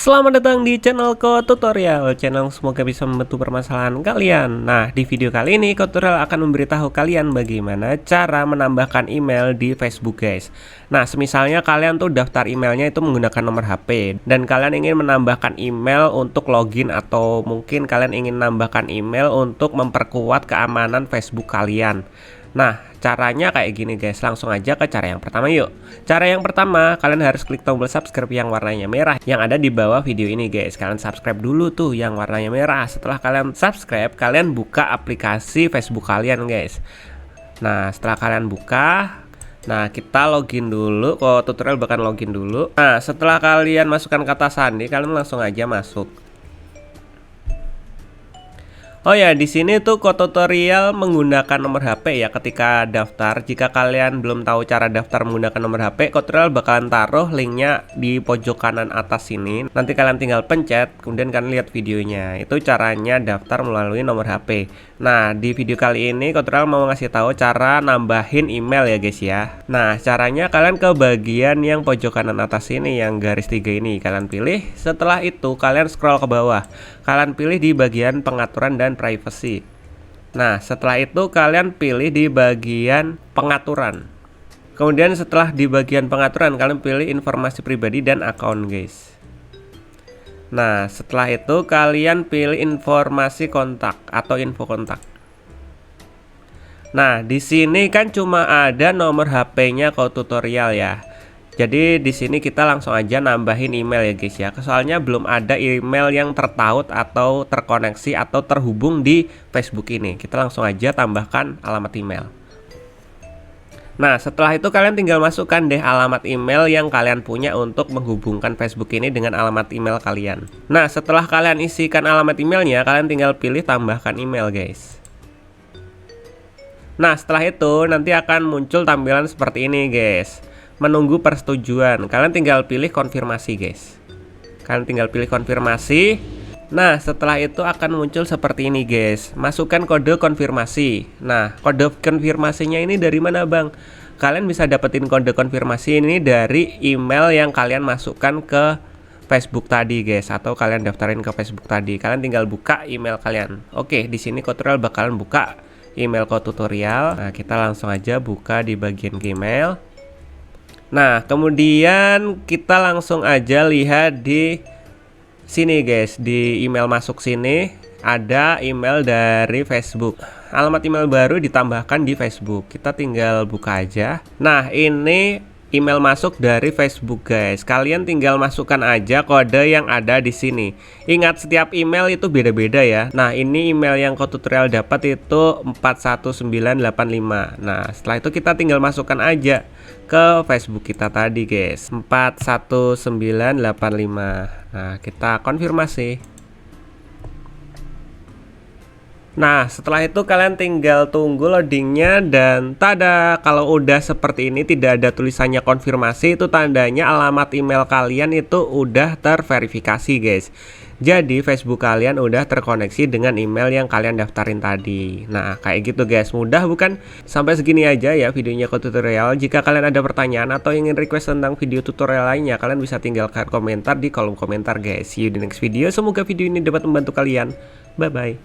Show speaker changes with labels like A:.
A: Selamat datang di channel Ko Tutorial, channel semoga bisa membantu permasalahan kalian. Nah, di video kali ini Ko Tutorial akan memberitahu kalian bagaimana cara menambahkan email di Facebook, guys. Nah, semisalnya kalian tuh daftar emailnya itu menggunakan nomor HP dan kalian ingin menambahkan email untuk login atau mungkin kalian ingin menambahkan email untuk memperkuat keamanan Facebook kalian. Nah, caranya kayak gini guys, langsung aja ke cara yang pertama yuk. Cara yang pertama, kalian harus klik tombol subscribe yang warnanya merah yang ada di bawah video ini guys. Kalian subscribe dulu tuh yang warnanya merah. Setelah kalian subscribe, kalian buka aplikasi Facebook kalian guys. Nah, setelah kalian buka, nah kita login dulu. Ko Tutorial bahkan login dulu. Nah, setelah kalian masukkan kata sandi, kalian langsung aja masuk. Oh ya, di sini tuh Ko Tutorial menggunakan nomor HP ya ketika daftar. Jika kalian belum tahu cara daftar menggunakan nomor HP, Ko Tutorial bakalan taruh linknya di pojok kanan atas sini. Nanti kalian tinggal pencet, kemudian kalian lihat videonya. Itu caranya daftar melalui nomor HP. Nah, di video kali ini Ko Tutorial mau ngasih tahu cara nambahin email ya guys ya. Nah, caranya kalian ke bagian yang pojok kanan atas ini yang garis 3 ini. Kalian pilih, setelah itu kalian scroll ke bawah. Kalian pilih di bagian pengaturan dan privacy. Nah, setelah itu kalian pilih di bagian pengaturan. Kemudian setelah di bagian pengaturan kalian pilih informasi pribadi dan akun guys. Nah, setelah itu kalian pilih informasi kontak atau info kontak. Nah, di sini kan cuma ada nomor HP-nya Ko Tutorial ya. Jadi di sini kita langsung aja nambahin email ya guys ya. Soalnya belum ada email yang tertaut atau terkoneksi atau terhubung di Facebook ini. Kita langsung aja tambahkan alamat email. Nah, setelah itu kalian tinggal masukkan deh alamat email yang kalian punya untuk menghubungkan Facebook ini dengan alamat email kalian. Nah, setelah kalian isikan alamat emailnya, kalian tinggal pilih tambahkan email guys. Nah, setelah itu nanti akan muncul tampilan seperti ini guys. Menunggu persetujuan, kalian tinggal pilih konfirmasi guys. Kalian tinggal pilih konfirmasi. Nah, setelah itu akan muncul seperti ini guys. Masukkan kode konfirmasi. Nah, kode konfirmasinya ini dari mana bang? Kalian bisa dapetin kode konfirmasi ini dari email yang kalian masukkan ke Facebook tadi guys, atau kalian daftarin ke Facebook tadi. Kalian tinggal buka email kalian. Oke, di sini Ko Tutorial bakalan buka email Ko Tutorial. Nah, kita langsung aja buka di bagian Gmail. Nah, kemudian kita langsung aja lihat di sini guys, di email masuk sini ada email dari Facebook. Alamat email baru ditambahkan di Facebook. Kita tinggal buka aja. Nah, ini email masuk dari Facebook guys. Kalian tinggal masukkan aja kode yang ada di sini. Ingat, setiap email itu beda-beda ya. Nah, ini email yang Ko Tutorial dapat itu 41985. Nah, setelah itu kita tinggal masukkan aja ke Facebook kita tadi guys, 41985. Nah, kita konfirmasi. Nah, setelah itu kalian tinggal tunggu loadingnya dan tada, kalau udah seperti ini tidak ada tulisannya konfirmasi, itu tandanya alamat email kalian itu udah terverifikasi guys. Jadi Facebook kalian udah terkoneksi dengan email yang kalian daftarin tadi. Nah, kayak gitu guys, mudah bukan? Sampai segini aja ya videonya Ko Tutorial. Jika kalian ada pertanyaan atau ingin request tentang video tutorial lainnya, kalian bisa tinggalkan komentar di kolom komentar guys. See you di next video, semoga video ini dapat membantu kalian. Bye bye.